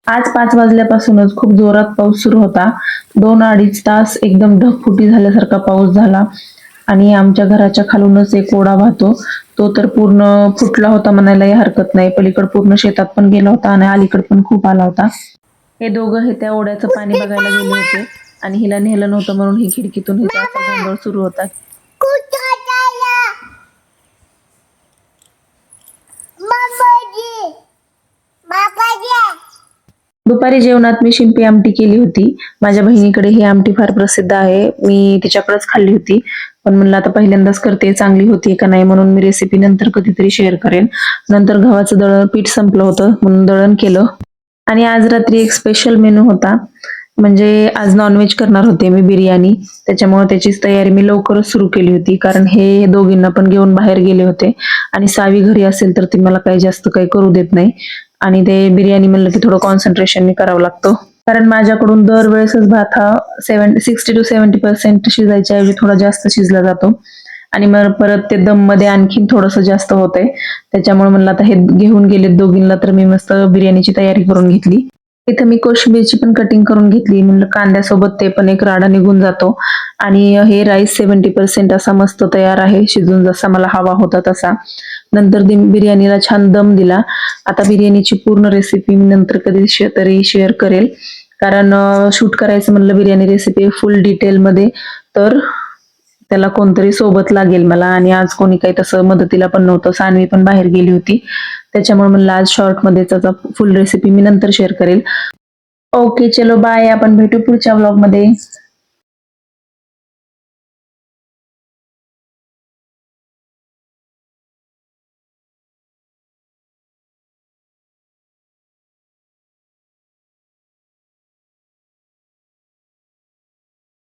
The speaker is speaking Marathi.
आज 5 वाजल्यापासूनच खूप जोरात पाऊस सुरू होता. 2-2.5 तास एकदम ढगफुटी झाल्यासारखा पाऊस झाला आणि आमच्या घराच्या खालूनच एक ओढा वाहतो. तो तर पूर्ण फुटला होता म्हणायलाही हरकत नाही. पलीकडे पूर्ण शेतात पण गेला होता आणि अलीकडे पण खूप आला होता. हे दोघं हे त्या ओढ्याचं पाणी बघायला गेले होते आणि हिला नेलं नव्हतं म्हणून ही खिडकीतून हिचा असा गोंधळ सुरू होता. दुपारी जेवणात मी शिंपी आमटी केली होती. माझ्या बहिणीकडे ही आमटी फार प्रसिद्ध आहे. मी तिच्याकडेच खाल्ली होती. पण म्हणलं आता पहिल्यांदाच करते, चांगली होती का नाही म्हणून मी रेसिपी नंतर कधीतरी शेअर करेन. नंतर गव्हाचं पीठ संपलं होतं म्हणून दळण केलं. आणि आज रात्री एक स्पेशल मेनू होता. म्हणजे आज नॉनव्हेज करणार होते मी, बिर्याणी. त्याच्यामुळे त्याचीच तयारी मी लवकरच सुरू केली होती. कारण हे दोघींना पण घेऊन बाहेर गेले होते आणि सावी घरी असेल तर ती मला काही जास्त काही करू देत नाही. आणि ते बिर्याणी म्हणलं की थोडं कॉन्सन्ट्रेशनने करावं लागतं. कारण माझ्याकडून दरवेळेसच भात हा 60 to 70% शिजायच्या ऐवजी थोडा जास्त शिजला जातो. आणि मग परत ते दममध्ये आणखीन थोडंसं जास्त होतंय. त्याच्यामुळे म्हणलं आता हे घेऊन गेलेत दोघींना तर मी मस्त बिर्याणीची तयारी करून घेतली. इथं मी कोशिंबीरची पण कटिंग करून घेतली. म्हणलं कांद्यासोबत ते पण एक राडा निघून जातो. आणि हे राईस 70% असा मस्त तयार आहे, शिजून जसा मला हवा होता तसा. नंतर बिर्याणीला छान दम दिला. आता बिर्याणीची पूर्ण रेसिपी मी नंतर कधी तरी शेअर करेल. कारण शूट करायचं म्हणलं बिर्याणी रेसिपी फुल डिटेलमध्ये तर त्याला कोणतरी सोबत लागेल मला आणि आज कोणी काही तसं मदतीला पण नव्हतं. सानवी पण बाहेर गेली होती. त्याच्यामुळे म्हणलं आज शॉर्टमध्ये त्याचा फुल रेसिपी मी नंतर शेअर करेल. ओके चलो बाय. आपण भेटू पुढच्या व्लॉगमध्ये.